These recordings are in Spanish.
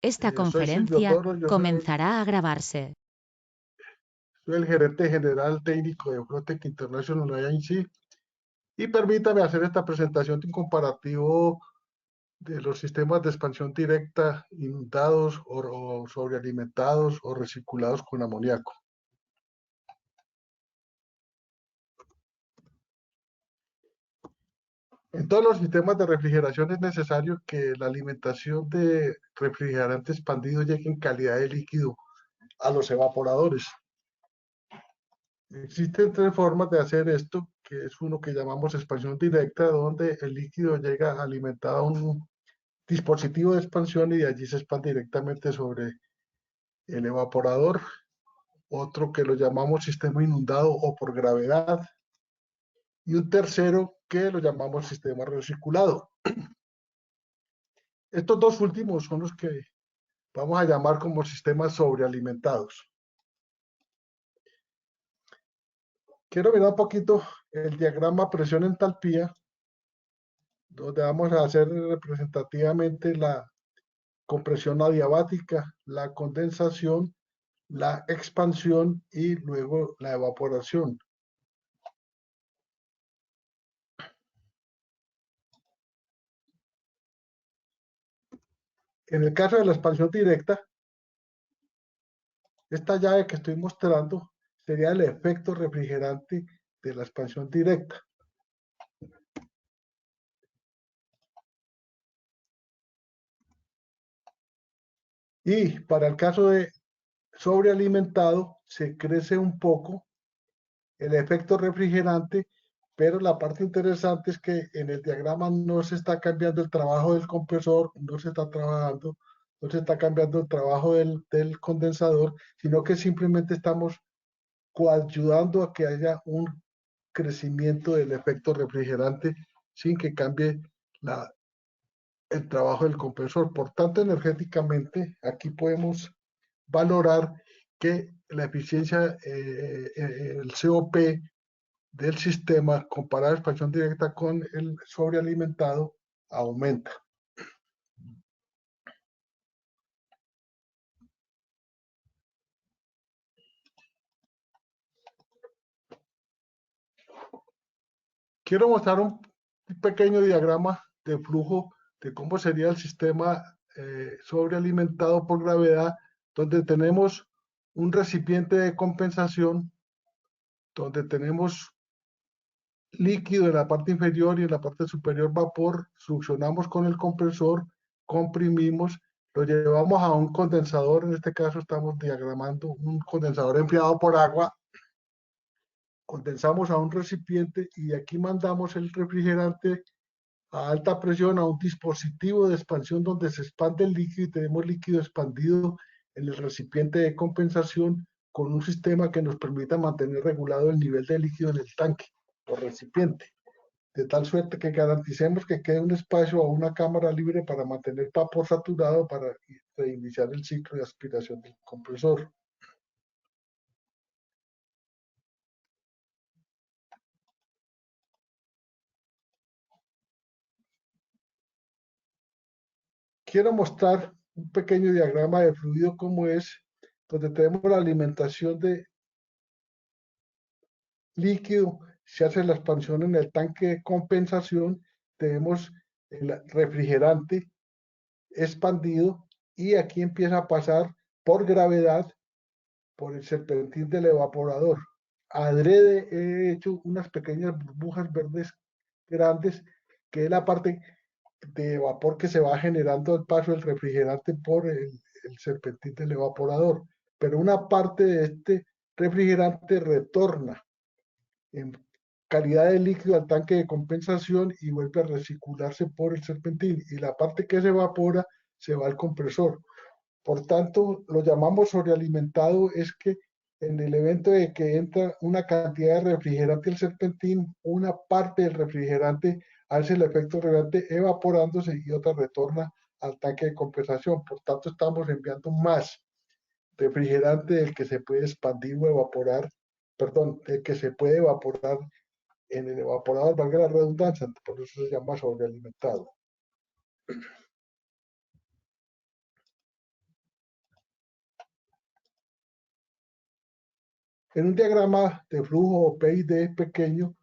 Esta Soy Silvio conferencia Toro, comenzará a grabarse. soy el gerente general técnico de Flotec International Agency y permítame hacer esta presentación de un comparativo de los sistemas de expansión directa inundados o sobrealimentados o recirculados con amoníaco. En todos los sistemas de refrigeración es necesario que la alimentación de refrigerante expandido llegue en calidad de líquido a los evaporadores. Existen tres formas de hacer esto, que es uno que llamamos expansión directa, donde el líquido llega alimentado a un dispositivo de expansión y de allí se expande directamente sobre el evaporador. Otro que lo llamamos sistema inundado o por gravedad. Y un tercero que lo llamamos sistema recirculado. Estos dos últimos son los que vamos a llamar como sistemas sobrealimentados. Quiero mirar un poquito el diagrama presión-entalpía, donde vamos a hacer representativamente la compresión adiabática, la condensación, la expansión y luego la evaporación. En el caso de la expansión directa, esta llave que estoy mostrando sería el efecto refrigerante de la expansión directa. Y para el caso de sobrealimentado, se crece un poco el efecto refrigerante, pero la parte interesante es que en el diagrama no se está cambiando el trabajo del compresor, no se está trabajando, no se está cambiando el trabajo del condensador, sino que simplemente estamos coayudando a que haya un crecimiento del efecto refrigerante sin que cambie el trabajo del compresor. Por tanto, energéticamente, aquí podemos valorar que la eficiencia, el COP del sistema comparado a expansión directa con el sobrealimentado aumenta. Quiero mostrar un pequeño diagrama de flujo de cómo sería el sistema sobrealimentado por gravedad, donde tenemos un recipiente de compensación, donde tenemos líquido en la parte inferior y en la parte superior vapor, succionamos con el compresor, comprimimos, lo llevamos a un condensador, en este caso estamos diagramando un condensador enfriado por agua, condensamos a un recipiente y de aquí mandamos el refrigerante a alta presión a un dispositivo de expansión donde se expande el líquido y tenemos líquido expandido en el recipiente de compensación con un sistema que nos permita mantener regulado el nivel de líquido en el tanque o recipiente, de tal suerte que garanticemos que quede un espacio o una cámara libre para mantener vapor saturado para reiniciar el ciclo de aspiración del compresor. Quiero mostrar un pequeño diagrama de fluido como es, donde tenemos la alimentación de líquido, se hace la expansión en el tanque de compensación, tenemos el refrigerante expandido y aquí empieza a pasar por gravedad por el serpentín del evaporador. Adrede he hecho unas pequeñas burbujas verdes grandes, que es la parte de vapor que se va generando al paso del refrigerante por el serpentín del evaporador. Pero una parte de este refrigerante retorna en calidad de líquido al tanque de compensación y vuelve a recircularse por el serpentín. Y la parte que se evapora se va al compresor. Por tanto, lo llamamos sobrealimentado, es que en el evento de que entra una cantidad de refrigerante al serpentín, una parte del refrigerante hace el efecto refrigerante evaporándose y otra retorna al tanque de compensación. Por tanto, estamos enviando más refrigerante del que se puede expandir o evaporar, perdón, del que se puede evaporar en el evaporador, valga la redundancia, por eso se llama sobrealimentado. En un diagrama de flujo PID pequeño,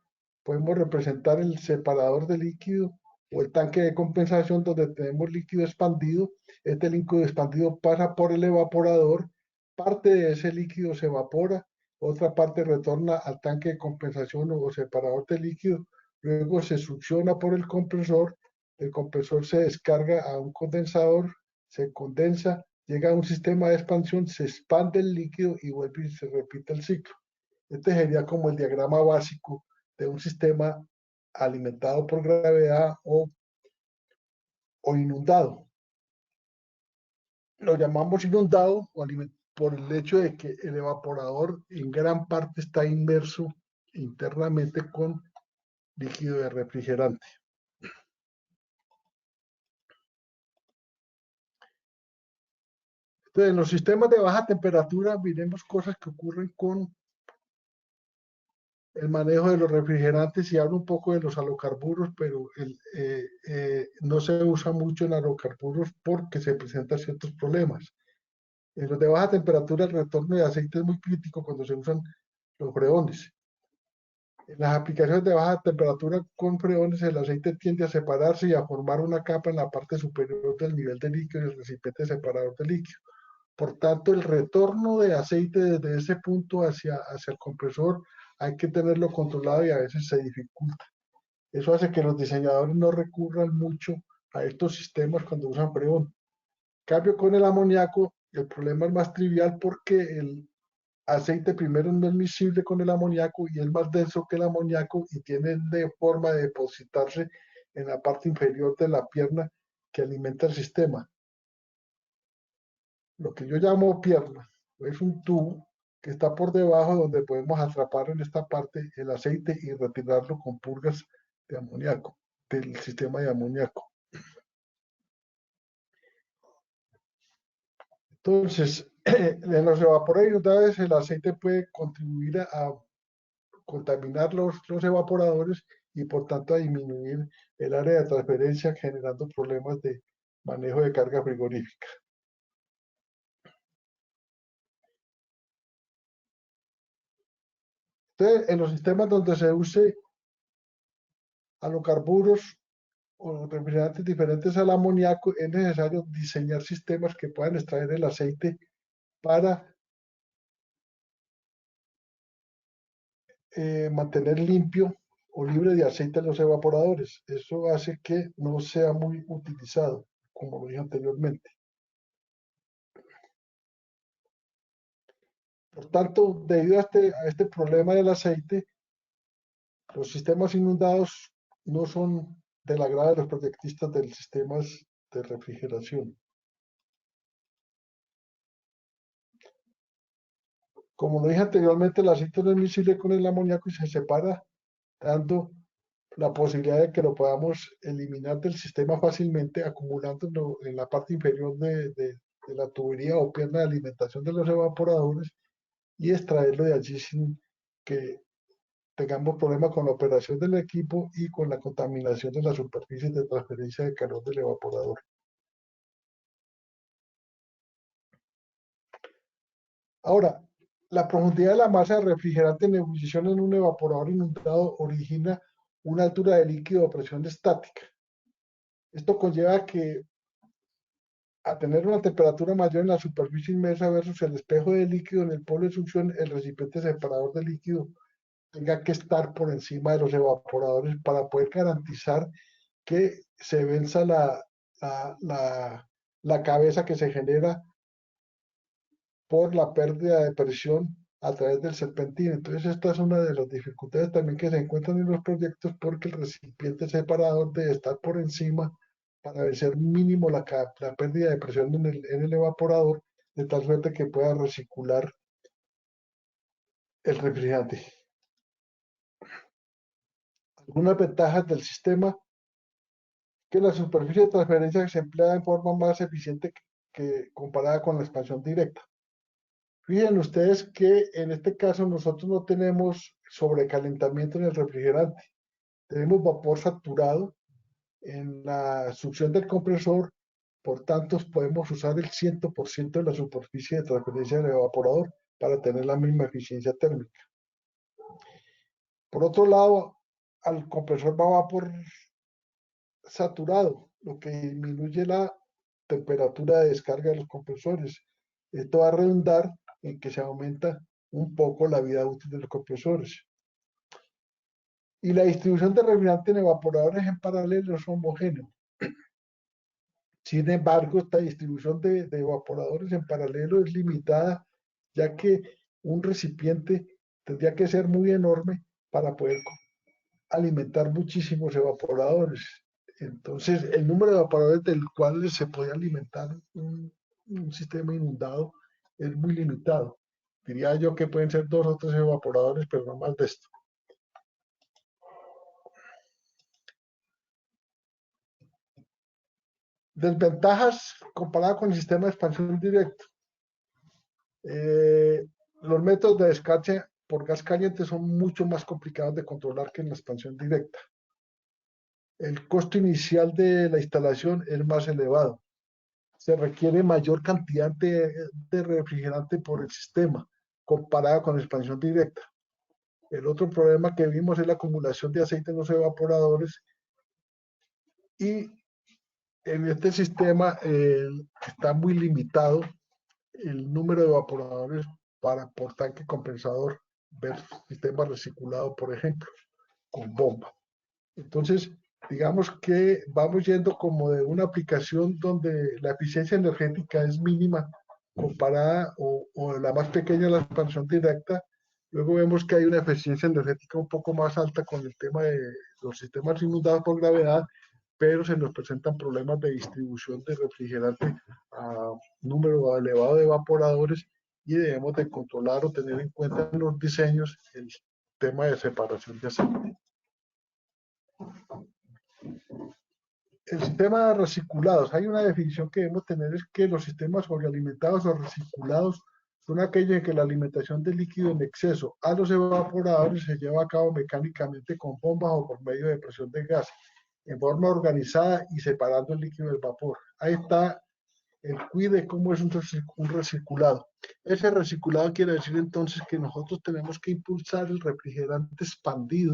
podemos representar el separador de líquido o el tanque de compensación donde tenemos líquido expandido. Este líquido expandido pasa por el evaporador, parte de ese líquido se evapora, otra parte retorna al tanque de compensación o separador de líquido, luego se succiona por el compresor se descarga a un condensador, se condensa, llega a un sistema de expansión, se expande el líquido y vuelve y se repite el ciclo. Este sería como el diagrama básico de un sistema alimentado por gravedad o inundado. Lo llamamos inundado por el hecho de que el evaporador en gran parte está inmerso internamente con líquido de refrigerante. Entonces, en los sistemas de baja temperatura, miremos cosas que ocurren con el manejo de los refrigerantes y hablo un poco de los halocarburos, pero no se usa mucho en halocarburos porque se presentan ciertos problemas. En los de baja temperatura el retorno de aceite es muy crítico cuando se usan los freones. En las aplicaciones de baja temperatura con freones el aceite tiende a separarse y a formar una capa en la parte superior del nivel de líquido y el recipiente separador de líquido. Por tanto, el retorno de aceite desde ese punto hacia el compresor hay que tenerlo controlado y a veces se dificulta. Eso hace que los diseñadores no recurran mucho a estos sistemas cuando usan freón. En cambio, con el amoníaco, el problema es más trivial porque el aceite primero no es miscible con el amoníaco y es más denso que el amoníaco y tiene de forma de depositarse en la parte inferior de la pierna que alimenta el sistema. Lo que yo llamo pierna es un tubo que está por debajo donde podemos atrapar en esta parte el aceite y retirarlo con purgas de amoníaco, del sistema de amoníaco. Entonces, en los evaporadores el aceite puede contribuir a contaminar los evaporadores y por tanto a disminuir el área de transferencia generando problemas de manejo de carga frigorífica. Entonces, en los sistemas donde se use halocarburos o refrigerantes diferentes al amoníaco, es necesario diseñar sistemas que puedan extraer el aceite para mantener limpio o libre de aceite los evaporadores. Eso hace que no sea muy utilizado, como lo dije anteriormente. Por tanto, debido a este problema del aceite, los sistemas inundados no son del agrado de los proyectistas de sistemas de refrigeración. Como lo dije anteriormente, el aceite no es miscible con el amoníaco y se separa, dando la posibilidad de que lo podamos eliminar del sistema fácilmente, acumulándolo en la parte inferior de la tubería o pierna de alimentación de los evaporadores y extraerlo de allí sin que tengamos problemas con la operación del equipo y con la contaminación de las superficies de transferencia de calor del evaporador. Ahora, la profundidad de la masa de refrigerante en ebullición en un evaporador inundado origina una altura de líquido a presión estática. Esto conlleva que a tener una temperatura mayor en la superficie inmersa versus el espejo de líquido en el polo de succión, el recipiente separador de líquido tenga que estar por encima de los evaporadores para poder garantizar que se venza la cabeza que se genera por la pérdida de presión a través del serpentín. Entonces, esta es una de las dificultades también que se encuentran en los proyectos porque el recipiente separador debe estar por encima para vencer mínimo la pérdida de presión en el evaporador, de tal suerte que pueda recircular el refrigerante. Algunas ventajas del sistema, que la superficie de transferencia se emplea en forma más eficiente que comparada con la expansión directa. Fíjense ustedes que en este caso nosotros no tenemos sobrecalentamiento en el refrigerante, tenemos vapor saturado en la succión del compresor, por tanto podemos usar el 100% de la superficie de transferencia del evaporador, para tener la misma eficiencia térmica. Por otro lado, al compresor va a vapor saturado, lo que disminuye la temperatura de descarga de los compresores. Esto va a redundar en que se aumenta un poco la vida útil de los compresores. Y la distribución de refrigerantes en evaporadores en paralelo es homogénea. Sin embargo, esta distribución de evaporadores en paralelo es limitada, ya que un recipiente tendría que ser muy enorme para poder alimentar muchísimos evaporadores. Entonces, el número de evaporadores del cual se puede alimentar un sistema inundado es muy limitado. Diría yo que pueden ser 2 o 3 evaporadores, pero no más de esto. Desventajas comparadas con el sistema de expansión directo. Los métodos de descarga por gas caliente son mucho más complicados de controlar que en la expansión directa. El costo inicial de la instalación es más elevado. Se requiere mayor cantidad de refrigerante por el sistema comparada con la expansión directa. El otro problema que vimos es la acumulación de aceite en los evaporadores y en este sistema está muy limitado el número de evaporadores por tanque compensador versus sistema recirculado, por ejemplo, con bomba. Entonces, digamos que vamos yendo como de una aplicación donde la eficiencia energética es mínima comparada o la más pequeña la expansión directa. Luego vemos que hay una eficiencia energética un poco más alta con el tema de los sistemas inundados por gravedad, pero se nos presentan problemas de distribución de refrigerante a número elevado de evaporadores y debemos de controlar o tener en cuenta en los diseños el tema de separación de aceite. El sistema de recirculados, hay una definición que debemos tener, es que los sistemas sobrealimentados o recirculados son aquellos en que la alimentación de líquido en exceso a los evaporadores se lleva a cabo mecánicamente con bombas o por medio de presión de gas, en forma organizada y separando el líquido del vapor. Ahí está el quid de cómo es un recirculado. Ese recirculado quiere decir entonces que nosotros tenemos que impulsar el refrigerante expandido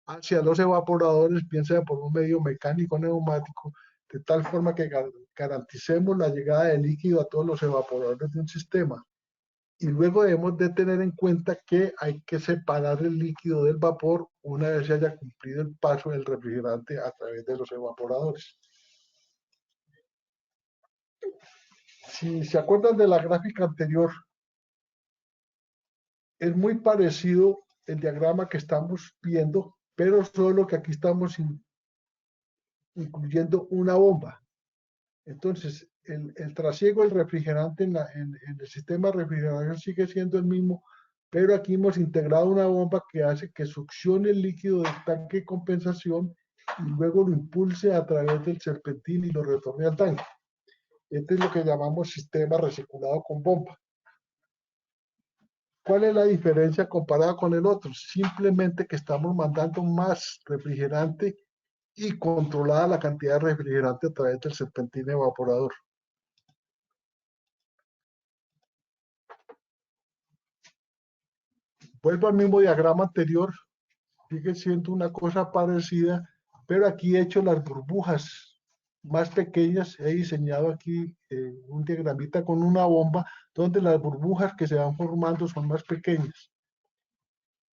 hacia los evaporadores, bien sea por un medio mecánico o neumático, de tal forma que garanticemos la llegada de líquido a todos los evaporadores de un sistema. Y luego debemos de tener en cuenta que hay que separar el líquido del vapor una vez se haya cumplido el paso del refrigerante a través de los evaporadores. Si se acuerdan de la gráfica anterior, es muy parecido el diagrama que estamos viendo, pero solo que aquí estamos incluyendo una bomba. Entonces, el trasiego del refrigerante en el sistema de refrigeración sigue siendo el mismo, pero aquí hemos integrado una bomba que hace que succione el líquido del tanque de compensación y luego lo impulse a través del serpentín y lo retorne al tanque. Este es lo que llamamos sistema recirculado con bomba. ¿Cuál es la diferencia comparada con el otro? Simplemente que estamos mandando más refrigerante y controlada la cantidad de refrigerante a través del serpentín evaporador. Vuelvo al mismo diagrama anterior, sigue siendo una cosa parecida, pero aquí he hecho las burbujas más pequeñas, he diseñado aquí un diagramita con una bomba donde las burbujas que se van formando son más pequeñas.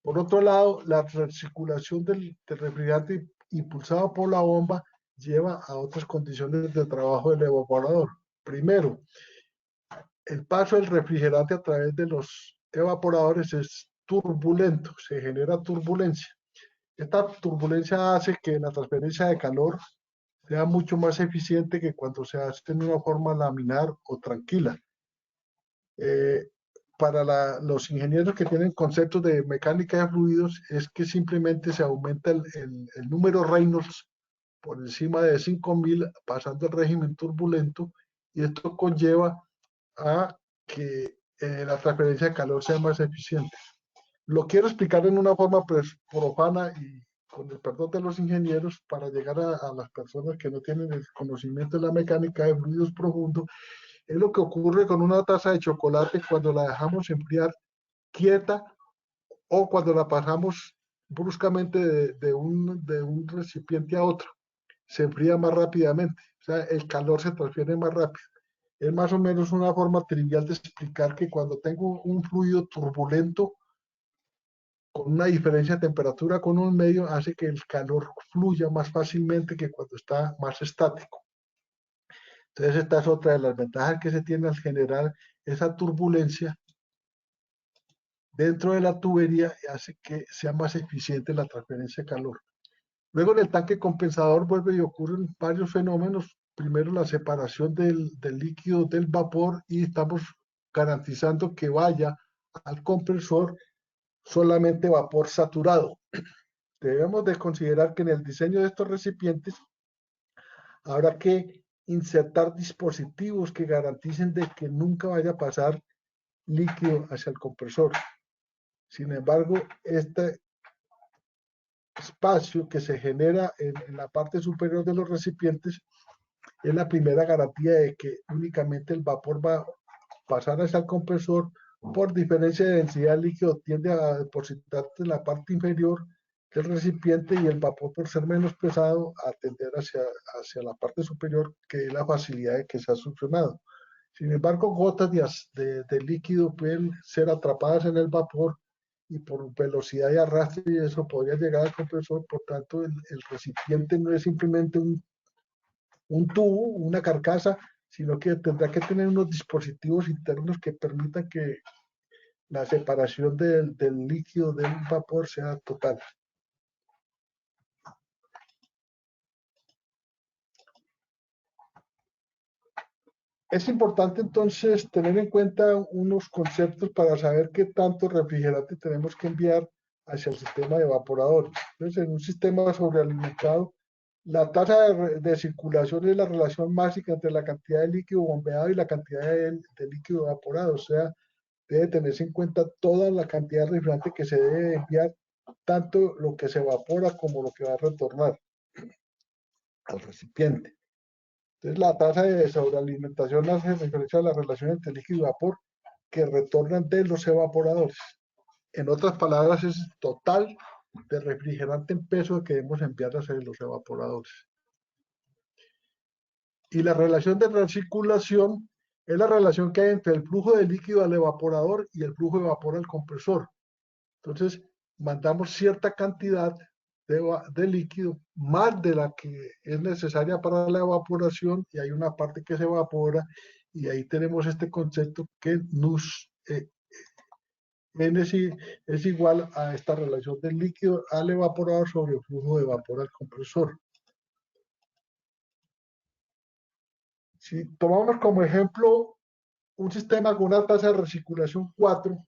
Por otro lado, la recirculación del refrigerante impulsado por la bomba lleva a otras condiciones de trabajo del evaporador. Primero, el paso del refrigerante a través de los evaporadores es turbulento, se genera turbulencia. Esta turbulencia hace que la transferencia de calor sea mucho más eficiente que cuando se hace en una forma laminar o tranquila. Para los ingenieros que tienen conceptos de mecánica de fluidos, es que simplemente se aumenta el número Reynolds por encima de 5000, pasando el régimen turbulento, y esto conlleva a que la transferencia de calor sea más eficiente. Lo quiero explicar en una forma profana y con el perdón de los ingenieros para llegar a las personas que no tienen el conocimiento de la mecánica de fluidos profundo. Es lo que ocurre con una taza de chocolate cuando la dejamos enfriar quieta o cuando la pasamos bruscamente de un recipiente a otro. Se enfría más rápidamente, o sea, el calor se transfiere más rápido. Es más o menos una forma trivial de explicar que cuando tengo un fluido turbulento con una diferencia de temperatura con un medio, hace que el calor fluya más fácilmente que cuando está más estático. Entonces, esta es otra de las ventajas que se tiene al generar esa turbulencia dentro de la tubería y hace que sea más eficiente la transferencia de calor. Luego en el tanque compensador vuelve y ocurren varios fenómenos. Primero la separación del líquido del vapor y estamos garantizando que vaya al compresor solamente vapor saturado. Debemos de considerar que en el diseño de estos recipientes habrá que insertar dispositivos que garanticen de que nunca vaya a pasar líquido hacia el compresor. Sin embargo, este espacio que se genera en la parte superior de los recipientes es la primera garantía de que únicamente el vapor va a pasar hacia el compresor. Por diferencia de densidad, el líquido tiende a depositarse en la parte inferior del recipiente y el vapor, por ser menos pesado, a tender hacia la parte superior, que es la facilidad de que sea succionado. Sin embargo, gotas de líquido pueden ser atrapadas en el vapor y por velocidad de arrastre y eso podría llegar al compresor. Por tanto, el recipiente no es simplemente un tubo, una carcasa, sino que tendrá que tener unos dispositivos internos que permitan que la separación del líquido del vapor sea total. Es importante entonces tener en cuenta unos conceptos para saber qué tanto refrigerante tenemos que enviar hacia el sistema de evaporadores. Entonces, en un sistema sobrealimentado, la tasa de circulación es la relación básica entre la cantidad de líquido bombeado y la cantidad de líquido evaporado. O sea, debe tenerse en cuenta toda la cantidad de refrigerante que se debe enviar, tanto lo que se evapora como lo que va a retornar al recipiente. Entonces, la tasa de sobrealimentación hace referencia a la relación entre líquido y vapor que retornan de los evaporadores. En otras palabras, es total de refrigerante en peso que debemos enviar hacia los evaporadores. Y la relación de recirculación es la relación que hay entre el flujo de líquido al evaporador y el flujo de vapor al compresor. Entonces, mandamos cierta cantidad de líquido, más de la que es necesaria para la evaporación, y hay una parte que se evapora, y ahí tenemos este concepto que nos es igual a esta relación del líquido al evaporador sobre el flujo de vapor al compresor. Si tomamos como ejemplo un sistema con una tasa de recirculación 4,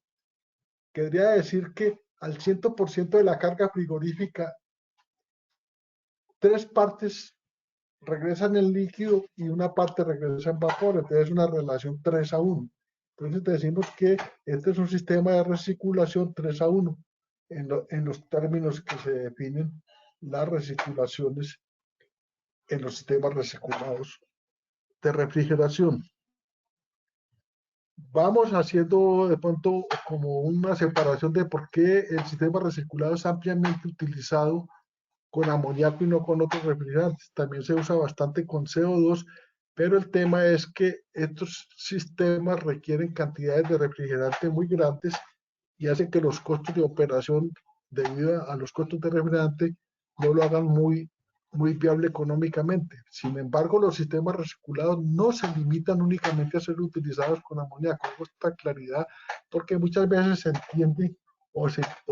querría decir que al 100% de la carga frigorífica, 3 partes regresan en líquido y una parte regresa en vapor, entonces es una relación 3-1. Entonces decimos que este es un sistema de recirculación 3-1 en los términos que se definen las recirculaciones en los sistemas recirculados de refrigeración. Vamos haciendo de pronto como una separación de por qué el sistema recirculado es ampliamente utilizado con amoníaco y no con otros refrigerantes. También se usa bastante con CO2, pero el tema es que estos sistemas requieren cantidades de refrigerante muy grandes y hacen que los costos de operación debido a los costos de refrigerante no lo hagan muy viable económicamente. Sin embargo, los sistemas recirculados no se limitan únicamente a ser utilizados con amoníaco, con esta claridad, porque muchas veces se entiende o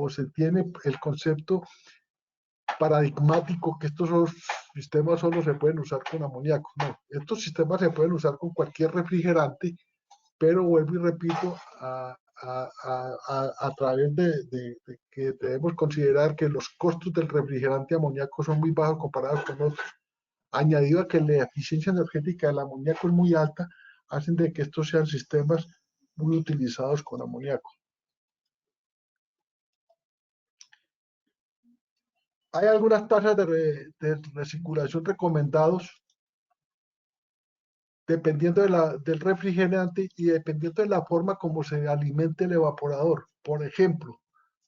se tiene el concepto paradigmático que estos sistemas solo se pueden usar con amoníaco. No, estos sistemas se pueden usar con cualquier refrigerante, pero vuelvo y repito, a través de que debemos considerar que los costos del refrigerante amoníaco son muy bajos comparados con otros, añadido a que la eficiencia energética del amoníaco es muy alta, hacen de que estos sean sistemas muy utilizados con amoníaco. Hay algunas tasas de recirculación recomendados dependiendo del refrigerante y dependiendo de la forma como se alimente el evaporador. Por ejemplo,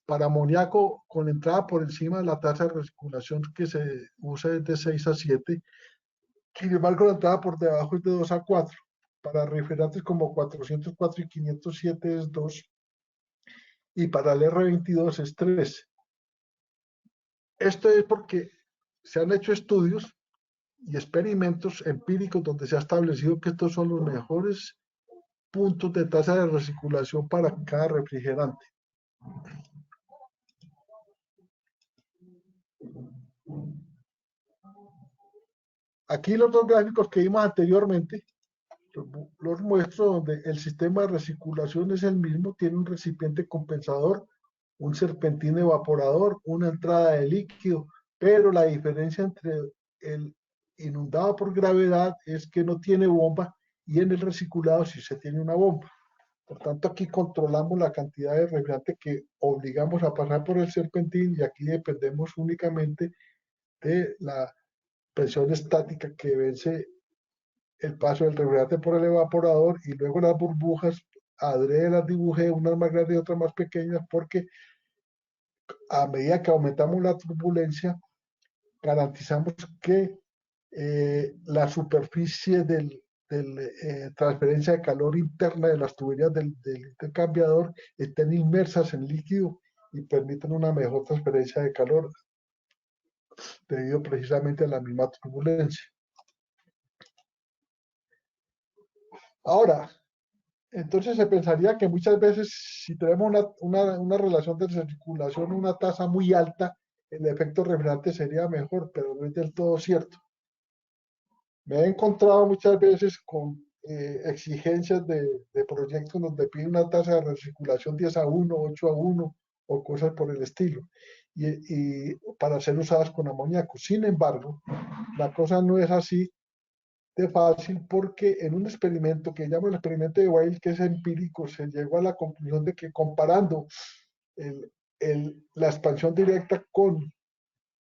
para amoníaco con entrada por encima de la tasa de recirculación que se usa es de 6 a 7, sin embargo la entrada por debajo es de 2 a 4. Para refrigerantes como 404 y 507 es 2 y para el R22 es 3. Esto es porque se han hecho estudios y experimentos empíricos donde se ha establecido que estos son los mejores puntos de tasa de recirculación para cada refrigerante. Aquí los dos gráficos que vimos anteriormente los muestro donde el sistema de recirculación es el mismo, tiene un recipiente compensador, un serpentín evaporador, una entrada de líquido, pero la diferencia entre el inundado por gravedad es que no tiene bomba y en el recirculado sí se tiene una bomba. Por tanto, aquí controlamos la cantidad de refrigerante que obligamos a pasar por el serpentín y aquí dependemos únicamente de la presión estática que vence el paso del refrigerante por el evaporador y luego las burbujas, adrede las dibujé, unas más grandes y otras más pequeñas, porque a medida que aumentamos la turbulencia, garantizamos que la superficie transferencia de calor interna de las tuberías del intercambiador estén inmersas en líquido y permiten una mejor transferencia de calor debido precisamente a la misma turbulencia. Ahora, entonces se pensaría que muchas veces si tenemos una relación de circulación, una tasa muy alta, el efecto refrigerante sería mejor, pero no es del todo cierto. Me he encontrado muchas veces con exigencias de proyectos donde piden una tasa de recirculación 10 a 1, 8 a 1 o cosas por el estilo, y para ser usadas con amoníaco. Sin embargo, la cosa no es así de fácil porque en un experimento que llamo el experimento de Weil, que es empírico, se llegó a la conclusión de que comparando la expansión directa con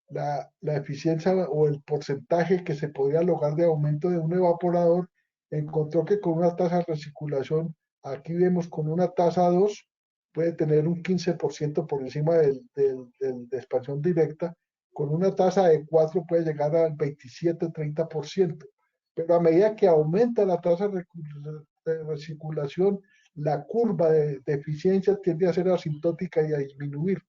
la eficiencia o el porcentaje que se podía lograr de aumento de un evaporador, encontró que con una tasa de recirculación, aquí vemos con una tasa 2, puede tener un 15% por encima de expansión directa, con una tasa de 4 puede llegar al 27-30%, pero a medida que aumenta la tasa de recirculación, la curva de eficiencia tiende a ser asintótica y a disminuir.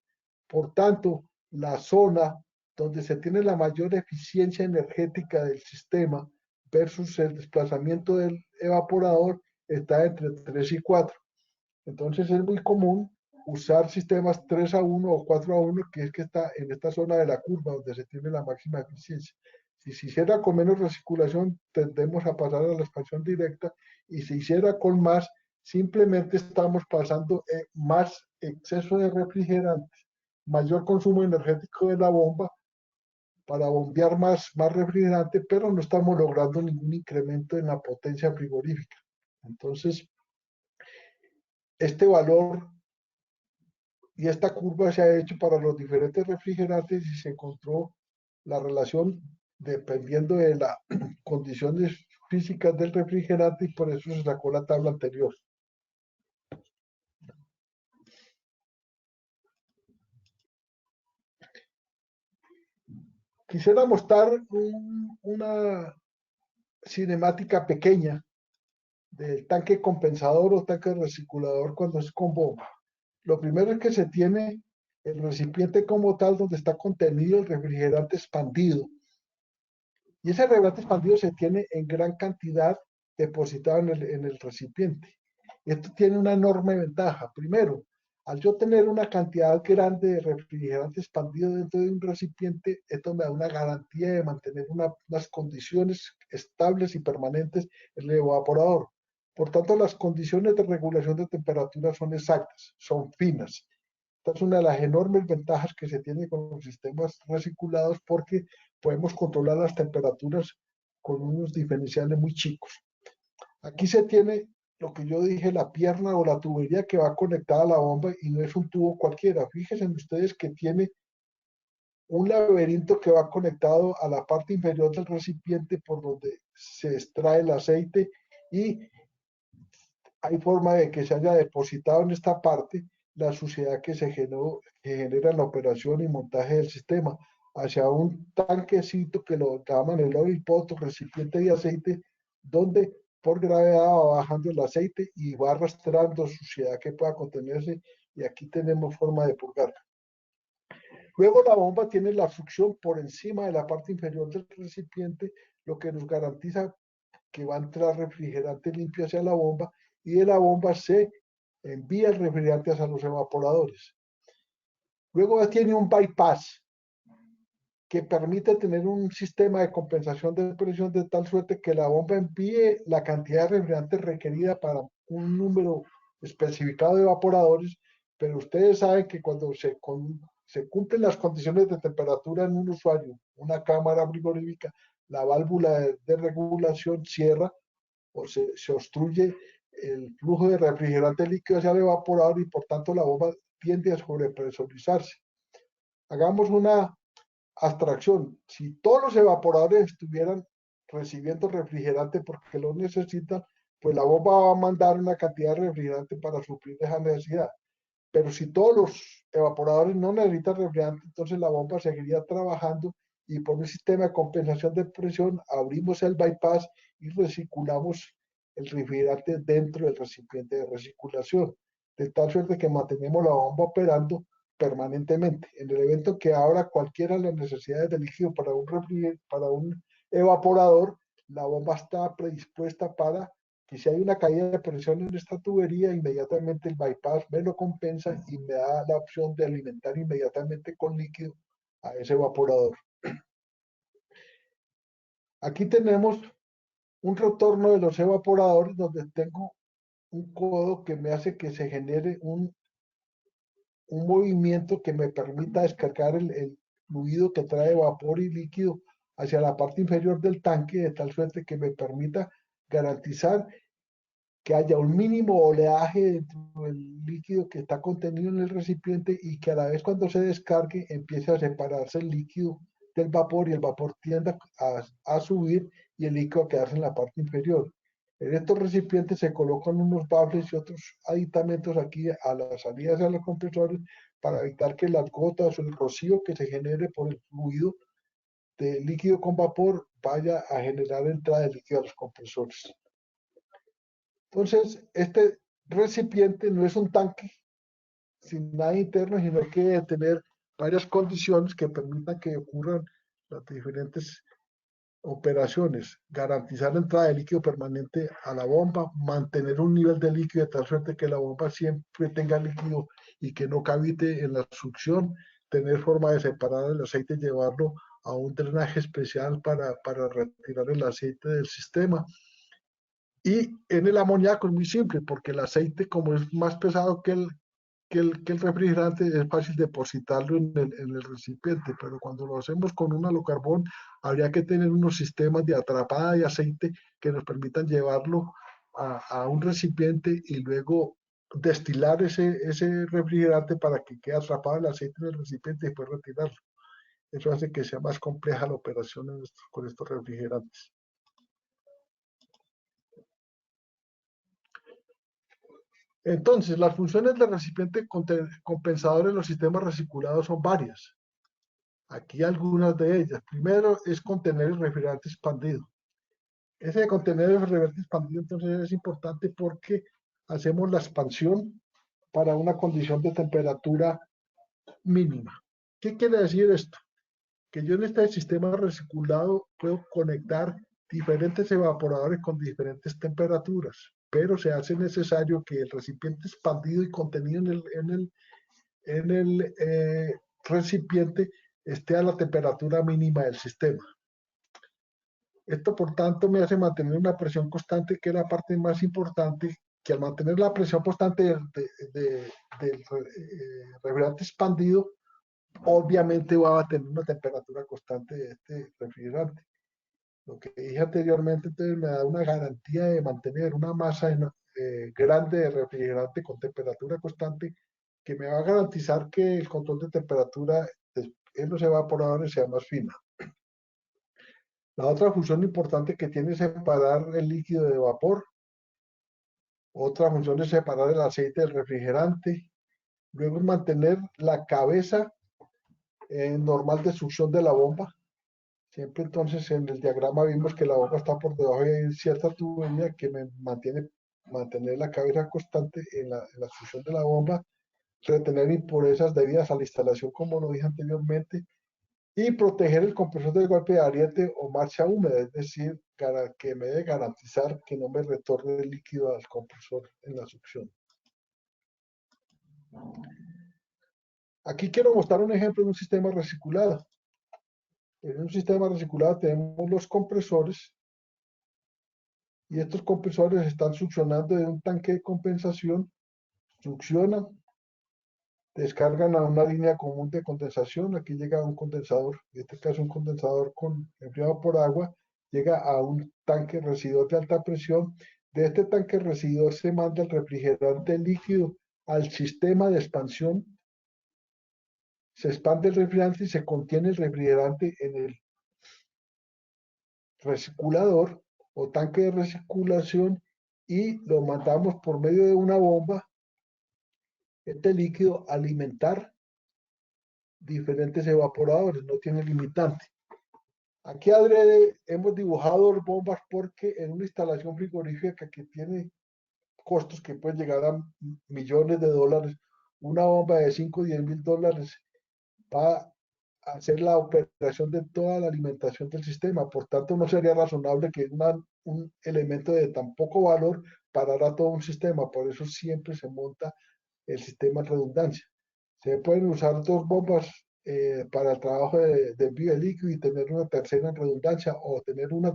Por tanto, la zona donde se tiene la mayor eficiencia energética del sistema versus el desplazamiento del evaporador está entre 3 y 4. Entonces es muy común usar sistemas 3 a 1 o 4 a 1, que es que está en esta zona de la curva donde se tiene la máxima eficiencia. Si se hiciera con menos recirculación, tendemos a pasar a la expansión directa, y si hiciera con más, simplemente estamos pasando más exceso de refrigerantes, mayor consumo energético de la bomba para bombear más refrigerante, pero no estamos logrando ningún incremento en la potencia frigorífica. Entonces, este valor y esta curva se ha hecho para los diferentes refrigerantes y se encontró la relación dependiendo de las condiciones físicas del refrigerante, y por eso se sacó la tabla anterior. Quisiera mostrar una cinemática pequeña del tanque compensador o tanque recirculador cuando es con bomba. Lo primero es que se tiene el recipiente como tal donde está contenido el refrigerante expandido. Y ese refrigerante expandido se tiene en gran cantidad depositado en el recipiente. Esto tiene una enorme ventaja. Primero, al yo tener una cantidad grande de refrigerante expandido dentro de un recipiente, esto me da una garantía de mantener unas condiciones estables y permanentes en el evaporador. Por tanto, las condiciones de regulación de temperatura son exactas, son finas. Esta es una de las enormes ventajas que se tiene con los sistemas recirculados, porque podemos controlar las temperaturas con unos diferenciales muy chicos. Aquí se tiene lo que yo dije, la pierna o la tubería que va conectada a la bomba, y no es un tubo cualquiera. Fíjense ustedes que tiene un laberinto que va conectado a la parte inferior del recipiente por donde se extrae el aceite, y hay forma de que se haya depositado en esta parte la suciedad que genera en la operación y montaje del sistema hacia un tanquecito que lo llaman el oil pot, recipiente de aceite, donde por gravedad va bajando el aceite y va arrastrando suciedad que pueda contenerse, y aquí tenemos forma de purgar. Luego la bomba tiene la succión por encima de la parte inferior del recipiente, lo que nos garantiza que va a entrar refrigerante limpio hacia la bomba, y de la bomba se envía el refrigerante hacia los evaporadores. Luego tiene un bypass que permite tener un sistema de compensación de presión de tal suerte que la bomba envíe la cantidad de refrigerante requerida para un número especificado de evaporadores, pero ustedes saben que cuando se cumplen las condiciones de temperatura en un usuario, una cámara frigorífica, la válvula de regulación cierra o se obstruye el flujo de refrigerante líquido hacia el evaporador, y por tanto la bomba tiende a sobrepresurizarse. Hagamos una abstracción. Si todos los evaporadores estuvieran recibiendo refrigerante porque lo necesitan, pues la bomba va a mandar una cantidad de refrigerante para suplir esa necesidad. Pero si todos los evaporadores no necesitan refrigerante, entonces la bomba seguiría trabajando, y por un sistema de compensación de presión abrimos el bypass y recirculamos el refrigerante dentro del recipiente de recirculación, de tal suerte que mantenemos la bomba operando permanentemente. En el evento que abra cualquiera de las necesidades de líquido para un evaporador, la bomba está predispuesta para que si hay una caída de presión en esta tubería, inmediatamente el bypass me lo compensa y me da la opción de alimentar inmediatamente con líquido a ese evaporador. Aquí tenemos un retorno de los evaporadores donde tengo un codo que me hace que se genere un movimiento que me permita descargar el fluido que trae vapor y líquido hacia la parte inferior del tanque, de tal suerte que me permita garantizar que haya un mínimo oleaje dentro del líquido que está contenido en el recipiente, y que a la vez cuando se descargue empiece a separarse el líquido del vapor, y el vapor tienda a subir y el líquido a quedarse en la parte inferior. En estos recipientes se colocan unos baffles y otros aditamentos aquí a las salidas de los compresores para evitar que las gotas o el rocío que se genere por el fluido de líquido con vapor vaya a generar entrada de líquido a los compresores. Entonces, este recipiente no es un tanque sin nada interno, sino que debe tener varias condiciones que permitan que ocurran las diferentes operaciones: garantizar la entrada de líquido permanente a la bomba, mantener un nivel de líquido de tal suerte que la bomba siempre tenga líquido y que no cavite en la succión, tener forma de separar el aceite y llevarlo a un drenaje especial para retirar el aceite del sistema. Y en el amoníaco es muy simple, porque el aceite, como es más pesado que el refrigerante, es fácil depositarlo en el recipiente, pero cuando lo hacemos con un halocarbón, habría que tener unos sistemas de atrapada de aceite que nos permitan llevarlo a un recipiente y luego destilar ese refrigerante para que quede atrapado el aceite en el recipiente y después retirarlo. Eso hace que sea más compleja la operación con estos refrigerantes. Entonces, las funciones del recipiente compensador en los sistemas recirculados son varias. Aquí algunas de ellas. Primero es contener el refrigerante expandido. Ese de contener el refrigerante expandido entonces es importante porque hacemos la expansión para una condición de temperatura mínima. ¿Qué quiere decir esto? Que yo en este sistema recirculado puedo conectar diferentes evaporadores con diferentes temperaturas, pero se hace necesario que el recipiente expandido y contenido en el recipiente esté a la temperatura mínima del sistema. Esto, por tanto, me hace mantener una presión constante, que es la parte más importante, que al mantener la presión constante del refrigerante expandido, obviamente va a tener una temperatura constante de este refrigerante. Lo que dije anteriormente, entonces me da una garantía de mantener una masa grande de refrigerante con temperatura constante, que me va a garantizar que el control de temperatura en los evaporadores sea más fina. La otra función importante que tiene es separar el líquido de vapor, Otra función es separar el aceite del refrigerante. Luego es mantener la cabeza normal de succión de la bomba. Siempre entonces en el diagrama vimos que la bomba está por debajo y hay cierta tubería que me mantener la cabeza constante en la succión de la bomba, retener impurezas debidas a la instalación, como lo dije anteriormente, y proteger el compresor del golpe de ariete o marcha húmeda, es decir, que me debe garantizar que no me retorne el líquido al compresor en la succión. Aquí quiero mostrar un ejemplo de un sistema reciculado. En un sistema reciculado tenemos los compresores y estos compresores están succionando de un tanque de compensación, succionan, descargan a una línea común de condensación, aquí llega a un condensador, en este caso un condensador enfriado por agua, llega a un tanque residual de alta presión, de este tanque residual se manda el refrigerante líquido al sistema de expansión, se expande el refrigerante y se contiene el refrigerante en el recirculador o tanque de recirculación y lo mandamos por medio de una bomba, este líquido, alimentar diferentes evaporadores, no tiene limitante. Aquí adrede hemos dibujado bombas porque en una instalación frigorífica que tiene costos que pueden llegar a millones de dólares, una bomba de 5 o 10 mil dólares va a hacer la operación de toda la alimentación del sistema. Por tanto, no sería razonable que un elemento de tan poco valor parara todo un sistema. Por eso siempre se monta el sistema en redundancia. Se pueden usar dos bombas para el trabajo de envío de líquido y tener una tercera en redundancia o tener una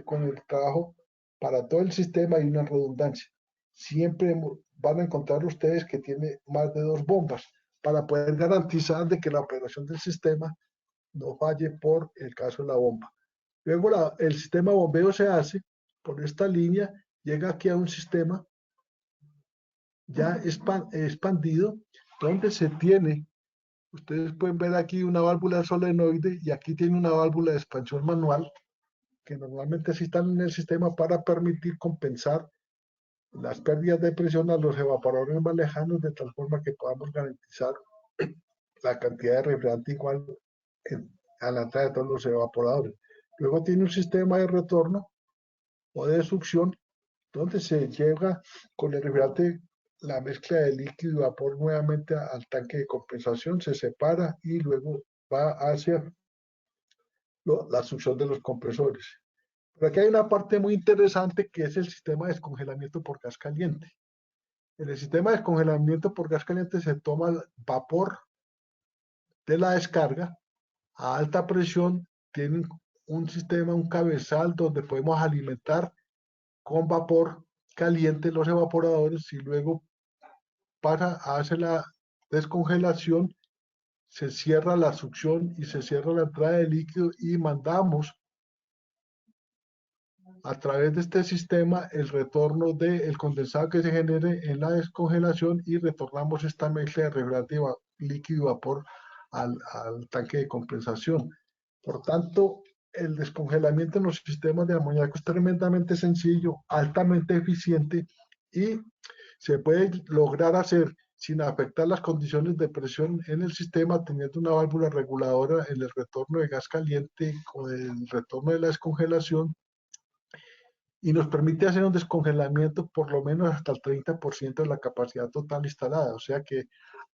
con el trabajo para todo el sistema y una redundancia. Siempre van a encontrar ustedes que tiene más de dos bombas para poder garantizar de que la operación del sistema no falle por el caso de la bomba. Luego el sistema bombeo se hace por esta línea, llega aquí a un sistema ya expandido, donde se tiene, ustedes pueden ver aquí una válvula solenoide y aquí tiene una válvula de expansión manual, que normalmente sí están en el sistema para permitir compensar las pérdidas de presión a los evaporadores más lejanos, de tal forma que podamos garantizar la cantidad de refrigerante igual a la entrada de todos los evaporadores. Luego tiene un sistema de retorno o de succión, donde se llega con el refrigerante la mezcla de líquido y vapor nuevamente al tanque de compensación, se separa y luego va hacia la succión de los compresores. Pero aquí hay una parte muy interesante que es el sistema de descongelamiento por gas caliente. En el sistema de descongelamiento por gas caliente se toma el vapor de la descarga a alta presión, tiene un sistema, un cabezal donde podemos alimentar con vapor caliente los evaporadores y luego pasa a hacer la descongelación, se cierra la succión y se cierra la entrada de líquido y mandamos a través de este sistema el retorno del condensado que se genere en la descongelación y retornamos esta mezcla de refrigerante líquido y vapor al tanque de compensación. Por tanto, el descongelamiento en los sistemas de amoníaco es tremendamente sencillo, altamente eficiente y se puede lograr hacer sin afectar las condiciones de presión en el sistema, teniendo una válvula reguladora en el retorno de gas caliente o el retorno de la descongelación y nos permite hacer un descongelamiento por lo menos hasta el 30% de la capacidad total instalada. O sea que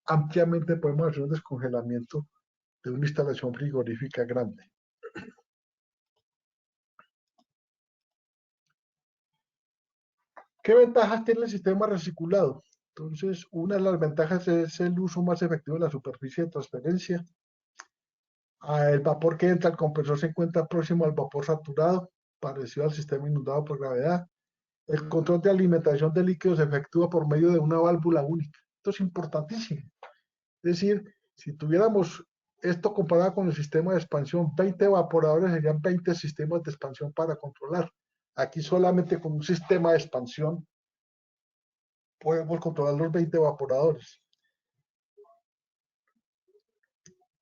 ampliamente podemos hacer un descongelamiento de una instalación frigorífica grande. ¿Qué ventajas tiene el sistema reciculado? Entonces, una de las ventajas es el uso más efectivo de la superficie de transferencia. El vapor que entra al compresor se encuentra próximo al vapor saturado, parecido al sistema inundado por gravedad. El control de alimentación de líquidos se efectúa por medio de una válvula única. Esto es importantísimo. Es decir, si tuviéramos esto comparado con el sistema de expansión, 20 evaporadores serían 20 sistemas de expansión para controlar. Aquí solamente con un sistema de expansión podemos controlar los 20 evaporadores.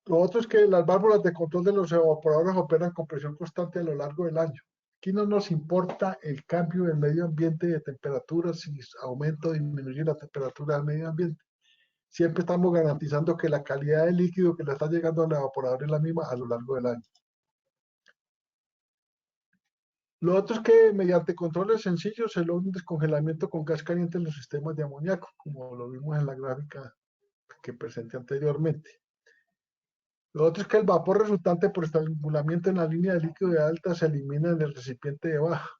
Lo otro es que las válvulas de control de los evaporadores operan con presión constante a lo largo del año. Aquí no nos importa el cambio del medio ambiente de temperatura, si aumenta o disminuye la temperatura del medio ambiente. Siempre estamos garantizando que la calidad del líquido que le está llegando al evaporador es la misma a lo largo del año. Lo otro es que mediante controles sencillos se logra un descongelamiento con gas caliente en los sistemas de amoníaco, como lo vimos en la gráfica que presenté anteriormente. Lo otro es que el vapor resultante por estrangulamiento en la línea de líquido de alta se elimina en el recipiente de baja.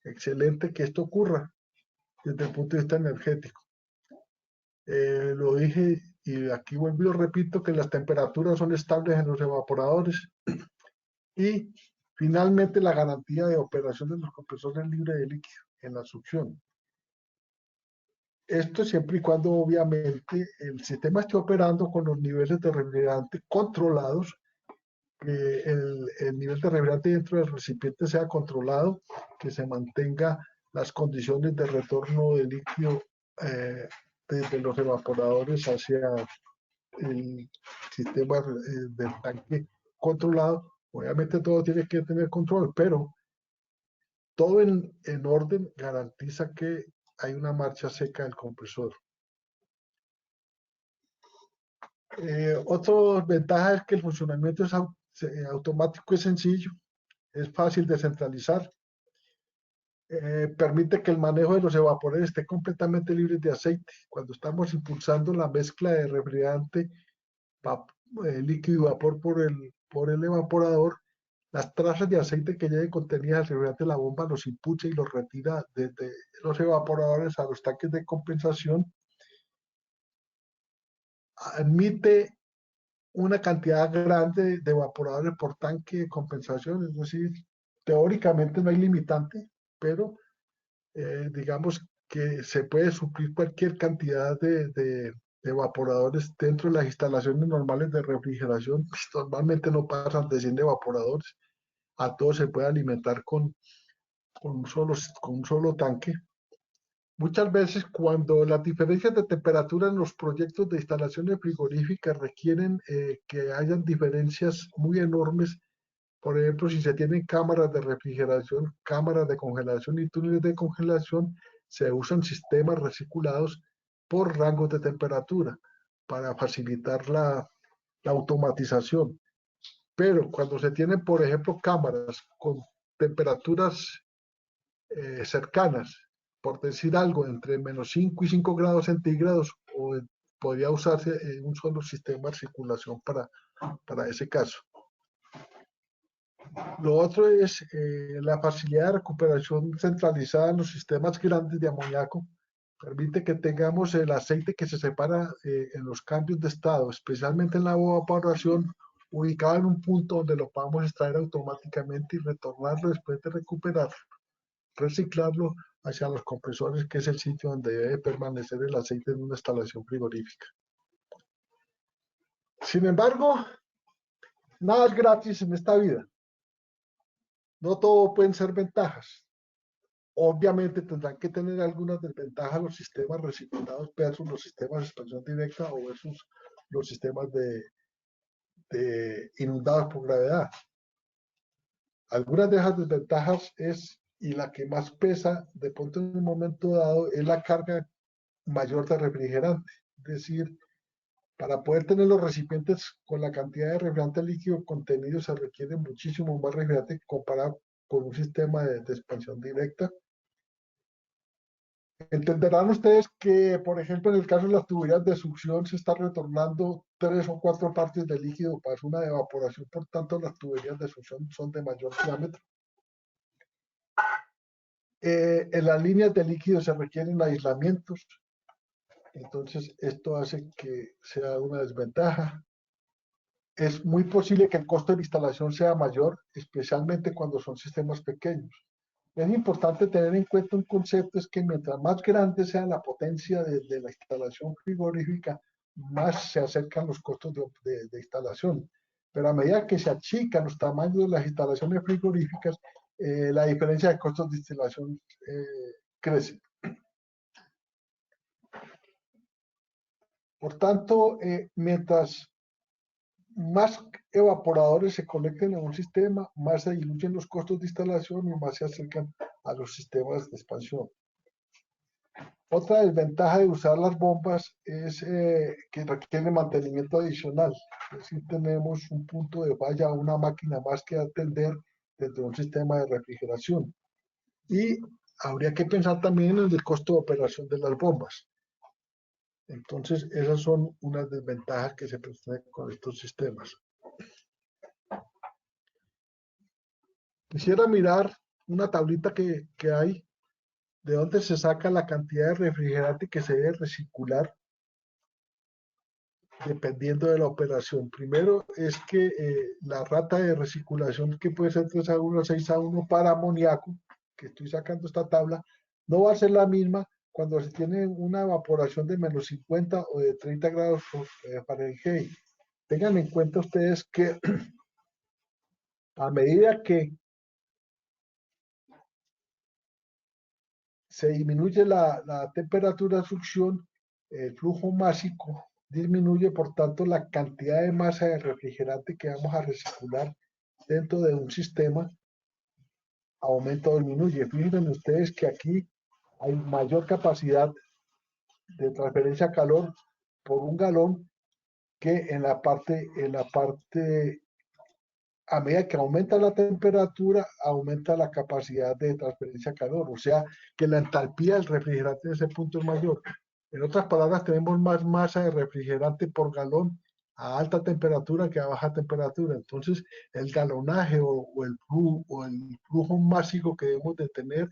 Excelente que esto ocurra desde el punto de vista energético. Lo dije y aquí vuelvo y lo repito, que las temperaturas son estables en los evaporadores y finalmente la garantía de operación de los compresores libres de líquido en la succión. Esto siempre y cuando obviamente el sistema esté operando con los niveles de refrigerante controlados, que el nivel de refrigerante dentro del recipiente sea controlado, que se mantenga las condiciones de retorno de líquido desde los evaporadores hacia el sistema del tanque controlado. Obviamente todo tiene que tener control, pero todo en orden garantiza que hay una marcha seca del compresor. Otra ventaja es que el funcionamiento es automático y sencillo, es fácil de centralizar, permite que el manejo de los evaporadores esté completamente libre de aceite. Cuando estamos impulsando la mezcla de refrigerante, líquido y vapor por el evaporador, las trazas de aceite que lleve contenidas al refrigerante, la bomba los impulsa y los retira desde los evaporadores a los tanques de compensación. Admite una cantidad grande de evaporadores por tanque de compensación, es decir, teóricamente no hay limitante, pero digamos que se puede suplir cualquier cantidad de evaporadores dentro de las instalaciones normales de refrigeración. Pues, normalmente no pasan de 100 evaporadores, a todo se puede alimentar con un solo tanque. Muchas veces cuando las diferencias de temperatura en los proyectos de instalaciones frigoríficas requieren que hayan diferencias muy enormes, por ejemplo, si se tienen cámaras de refrigeración, cámaras de congelación y túneles de congelación, se usan sistemas reciclados por rangos de temperatura para facilitar la automatización. Pero cuando se tienen, por ejemplo, cámaras con temperaturas cercanas, por decir algo, entre -5 y 5 grados centígrados, podría usarse un solo sistema de circulación para ese caso. Lo otro es la facilidad de recuperación centralizada en los sistemas grandes de amoníaco. Permite que tengamos el aceite que se separa en los cambios de estado, especialmente en la evaporación, ubicado en un punto donde lo podamos extraer automáticamente y retornarlo después de recuperarlo, reciclarlo hacia los compresores, que es el sitio donde debe permanecer el aceite en una instalación frigorífica. Sin embargo, nada es gratis en esta vida. No todo pueden ser ventajas. Obviamente tendrán que tener algunas desventajas los sistemas reciclados versus los sistemas de expansión directa o versus los sistemas de inundados por gravedad. Algunas de esas desventajas es, y la que más pesa de pronto en un momento dado, es la carga mayor de refrigerante. Es decir, para poder tener los recipientes con la cantidad de refrigerante líquido contenido se requiere muchísimo más refrigerante comparado con un sistema de expansión directa. Entenderán ustedes que, por ejemplo, en el caso de las tuberías de succión se está retornando 3 o 4 partes de líquido para una evaporación, por tanto las tuberías de succión son de mayor diámetro. En las líneas de líquido se requieren aislamientos, entonces esto hace que sea una desventaja. Es muy posible que el costo de la instalación sea mayor, especialmente cuando son sistemas pequeños. Es importante tener en cuenta un concepto, es que mientras más grande sea la potencia de la instalación frigorífica, más se acercan los costos de instalación. Pero a medida que se achican los tamaños de las instalaciones frigoríficas, la diferencia de costos de instalación crece. Por tanto, mientras más evaporadores se conecten a un sistema, más se diluyen los costos de instalación y más se acercan a los sistemas de expansión. Otra desventaja de usar las bombas es que requiere mantenimiento adicional. Es decir, tenemos un punto de falla, una máquina más que atender dentro de un sistema de refrigeración. Y habría que pensar también en el costo de operación de las bombas. Entonces, esas son unas desventajas que se presentan con estos sistemas. Quisiera mirar una tablita que hay de dónde se saca la cantidad de refrigerante que se debe recircular dependiendo de la operación. Primero es que la rata de recirculación, que puede ser 3:1, 6:1 para amoníaco, que estoy sacando esta tabla, no va a ser la misma cuando se tiene una evaporación de -50 o de 30 grados Fahrenheit. Tengan en cuenta ustedes que a medida que se disminuye la temperatura de succión, el flujo másico disminuye, por tanto, la cantidad de masa de refrigerante que vamos a recircular dentro de un sistema aumenta o disminuye. Fíjense ustedes que aquí hay mayor capacidad de transferencia de calor por un galón que en la parte a medida que aumenta la temperatura, aumenta la capacidad de transferencia de calor, o sea que la entalpía del refrigerante en ese punto es mayor. En otras palabras, tenemos más masa de refrigerante por galón a alta temperatura que a baja temperatura. Entonces, el galonaje o el flujo másico que debemos de tener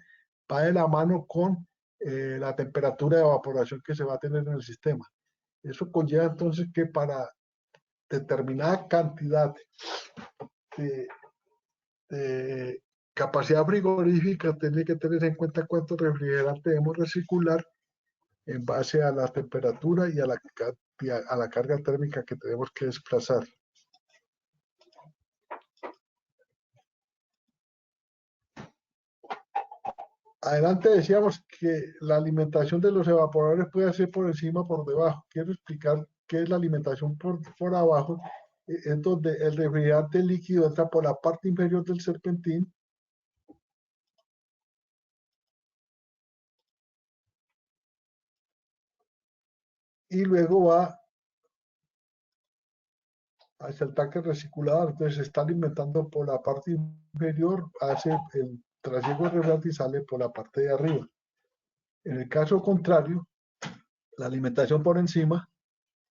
va de la mano con la temperatura de evaporación que se va a tener en el sistema. Eso conlleva entonces que para determinada cantidad de, de capacidad frigorífica, tiene que tener en cuenta cuánto refrigerante debemos recircular en base a la temperatura y a la carga térmica que tenemos que desplazar. Adelante decíamos que la alimentación de los evaporadores puede ser por encima o por debajo. Quiero explicar qué es la alimentación por abajo. Es donde el refrigerante líquido entra por la parte inferior del serpentín y luego va hacia el tanque recirculador. Entonces se está alimentando por la parte inferior, hace el trasiego de refrigerante y sale por la parte de arriba. En el caso contrario, la alimentación por encima,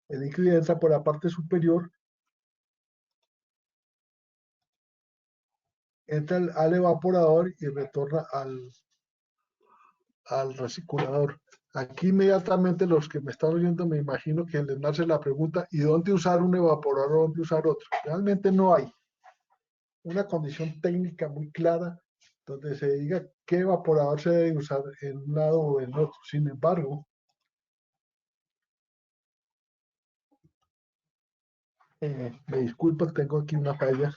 el líquido entra por la parte superior, entra al evaporador y retorna al recirculador. Aquí inmediatamente los que me están oyendo me imagino que les nace la pregunta, ¿y dónde usar un evaporador o dónde usar otro? Realmente no hay una condición técnica muy clara donde se diga qué evaporador se debe usar en un lado o en otro. Sin embargo, me disculpan, tengo aquí una falla.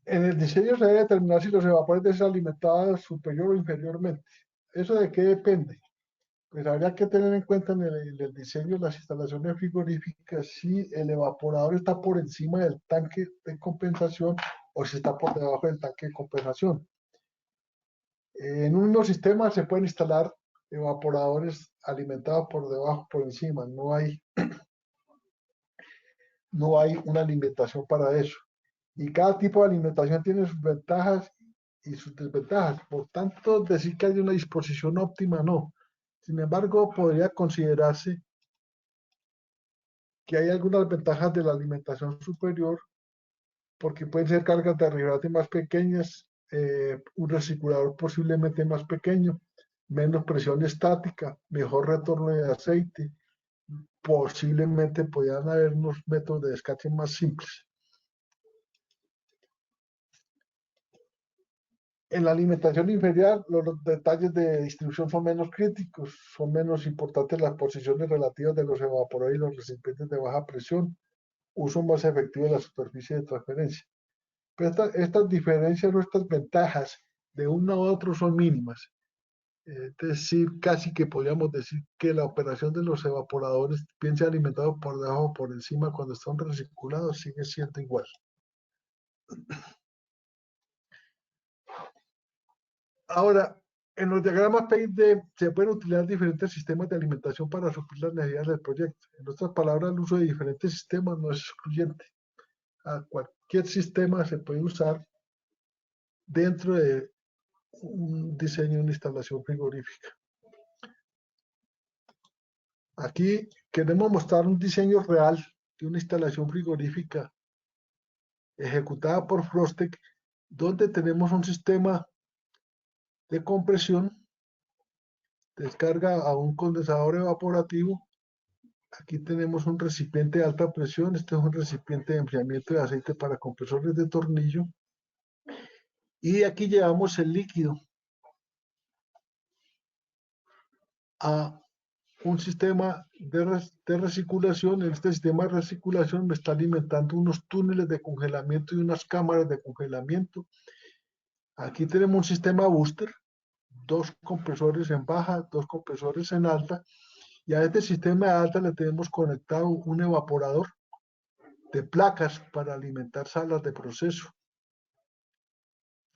En el diseño se debe determinar si los evaporadores deben ser alimentados superior o inferiormente. ¿Eso de qué depende? Pues habría que tener en cuenta en el diseño de las instalaciones frigoríficas si el evaporador está por encima del tanque de compensación o si está por debajo del tanque de compensación. En un mismo sistema se pueden instalar evaporadores alimentados por debajo, por encima. No hay una alimentación para eso. Y cada tipo de alimentación tiene sus ventajas y sus desventajas. Por tanto, decir que hay una disposición óptima, no. Sin embargo, podría considerarse que hay algunas ventajas de la alimentación superior porque pueden ser cargas de refrigerante más pequeñas, un recirculador posiblemente más pequeño, menos presión estática, mejor retorno de aceite, posiblemente podrían haber unos métodos de descarte más simples. En la alimentación inferior, los detalles de distribución son menos críticos, son menos importantes las posiciones relativas de los evaporadores y los recipientes de baja presión, uso más efectivo de la superficie de transferencia. Pero estas diferencias o estas ventajas de uno a otro son mínimas. Es decir, casi que podríamos decir que la operación de los evaporadores, bien sea alimentado por debajo o por encima, cuando están recirculados, sigue siendo igual. Ahora, en los diagramas PID se pueden utilizar diferentes sistemas de alimentación para suplir las necesidades del proyecto. En otras palabras, el uso de diferentes sistemas no es excluyente. A cualquier sistema se puede usar dentro de un diseño de una instalación frigorífica. Aquí queremos mostrar un diseño real de una instalación frigorífica ejecutada por Frostec, donde tenemos un sistema de compresión, descarga a un condensador evaporativo. Aquí tenemos un recipiente de alta presión, este es un recipiente de enfriamiento de aceite para compresores de tornillo. Y aquí llevamos el líquido a un sistema de recirculación. Este sistema de recirculación me está alimentando unos túneles de congelamiento y unas cámaras de congelamiento. Aquí tenemos un sistema booster, dos compresores en baja, dos compresores en alta, y a este sistema de alta le tenemos conectado un evaporador de placas para alimentar salas de proceso.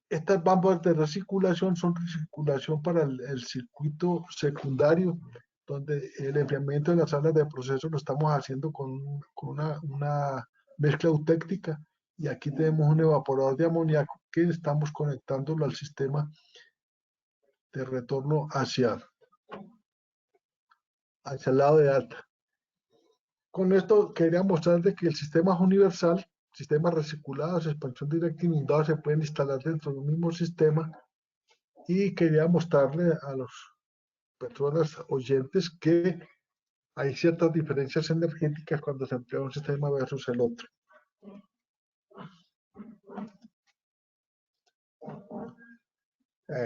Estas bombas de recirculación son recirculación para el circuito secundario, donde el enfriamiento de las salas de proceso lo estamos haciendo con una mezcla eutéctica, y aquí tenemos un evaporador de amoníaco que estamos conectándolo al sistema de retorno hacia el lado de alta. Con esto quería mostrarles que el sistema es universal, sistemas recirculados, expansión directa y inundado se pueden instalar dentro de un mismo sistema, y quería mostrarle a las personas oyentes que hay ciertas diferencias energéticas cuando se emplea un sistema versus el otro.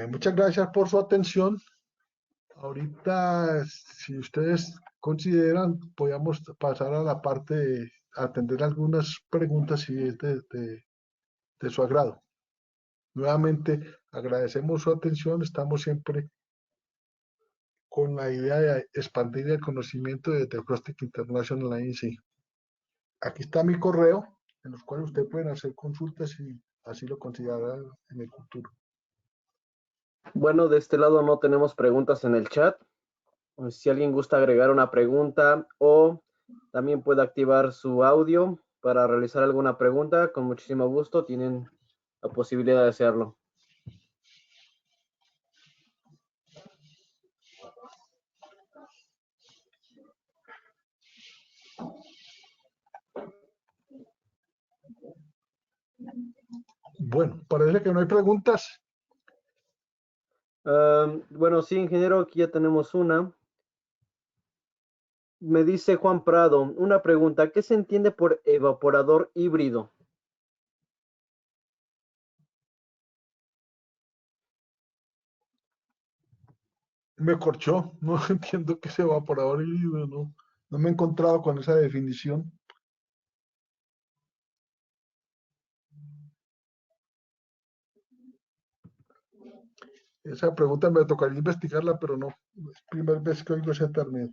Muchas gracias por su atención. Ahorita, si ustedes consideran, podríamos pasar a la parte de atender algunas preguntas si es de su agrado. Nuevamente, agradecemos su atención. Estamos siempre con la idea de expandir el conocimiento de Frostec International INC. Aquí está mi correo, en los cuales ustedes pueden hacer consultas si así lo consideran en el futuro. Bueno, de este lado no tenemos preguntas en el chat. Si alguien gusta agregar una pregunta o también puede activar su audio para realizar alguna pregunta, con muchísimo gusto tienen la posibilidad de hacerlo. Bueno, parece que no hay preguntas. Bueno, sí, ingeniero, aquí ya tenemos una. Me dice Juan Prado, una pregunta, ¿qué se entiende por evaporador híbrido? Me corchó, no entiendo qué es evaporador híbrido, no me he encontrado con esa definición. Esa pregunta me tocaría investigarla, pero no, es primera vez que oigo ese término.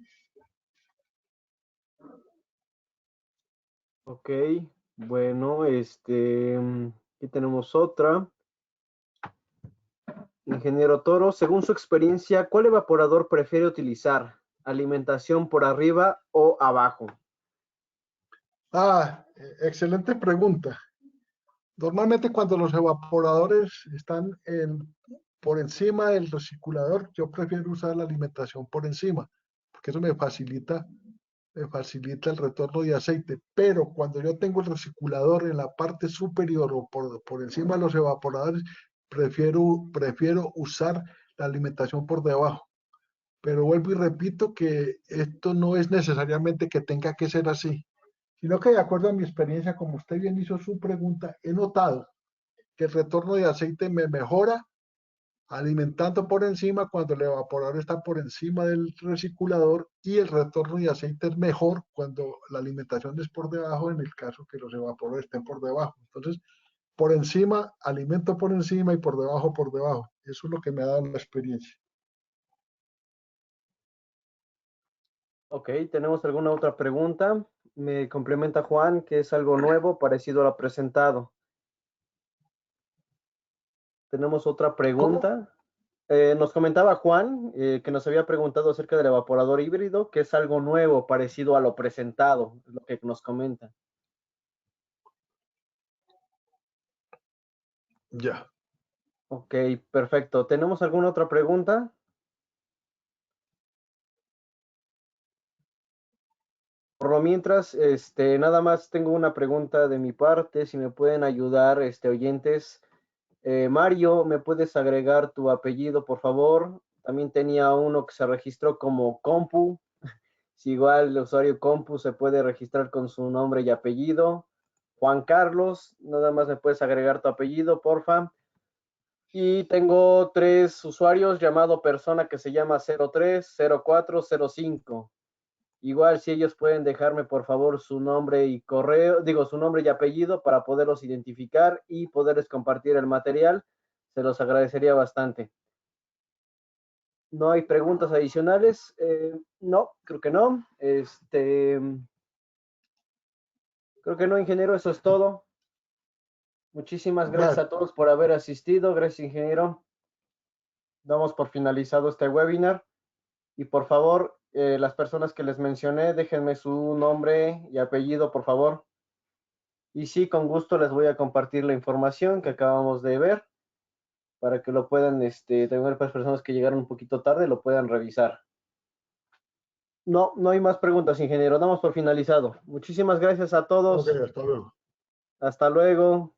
Ok, bueno, aquí tenemos otra. Ingeniero Toro, según su experiencia, ¿cuál evaporador prefiere utilizar? ¿Alimentación por arriba o abajo? Excelente pregunta. Normalmente cuando los evaporadores están por encima del recirculador, yo prefiero usar la alimentación por encima, porque eso me facilita el retorno de aceite. Pero cuando yo tengo el recirculador en la parte superior o por encima de los evaporadores, prefiero usar la alimentación por debajo, Pero vuelvo y repito que esto no es necesariamente que tenga que ser así, sino que de acuerdo a mi experiencia, como usted bien hizo su pregunta, he notado que el retorno de aceite me mejora alimentando por encima cuando el evaporador está por encima del recirculador y el retorno de aceite es mejor cuando la alimentación es por debajo en el caso que los evaporadores estén por debajo. Entonces, por encima, alimento por encima y por debajo, por debajo. Eso es lo que me ha dado la experiencia. Ok, ¿tenemos alguna otra pregunta? Me complementa Juan que es algo nuevo, parecido a lo presentado. ¿Tenemos otra ¿Cómo? pregunta? Nos comentaba Juan que nos había preguntado acerca del evaporador híbrido, que es algo nuevo, parecido a lo presentado, es lo que nos comenta. Ya. Ok, perfecto. ¿Tenemos alguna otra pregunta? Por lo mientras, nada más tengo una pregunta de mi parte, si me pueden ayudar, oyentes. Mario, ¿me puedes agregar tu apellido, por favor? También tenía uno que se registró como Compu. Si igual el usuario Compu se puede registrar con su nombre y apellido. Juan Carlos, nada más me puedes agregar tu apellido, porfa. Y tengo 3 usuarios llamado persona que se llama 030405. Igual si ellos pueden dejarme por favor su nombre y correo, digo su nombre y apellido para poderlos identificar y poderles compartir el material, se los agradecería bastante. ¿No hay preguntas adicionales? No, creo que no. Creo que no, ingeniero, eso es todo. Muchísimas gracias Bueno, a todos por haber asistido. Gracias, ingeniero. Damos por finalizado este webinar. Y por favor, las personas que les mencioné, déjenme su nombre y apellido, por favor. Y sí, con gusto les voy a compartir la información que acabamos de ver para que lo puedan, también las personas que llegaron un poquito tarde lo puedan revisar. No, no hay más preguntas, ingeniero. Damos por finalizado. Muchísimas gracias a ok, todos. hasta luego. Hasta luego.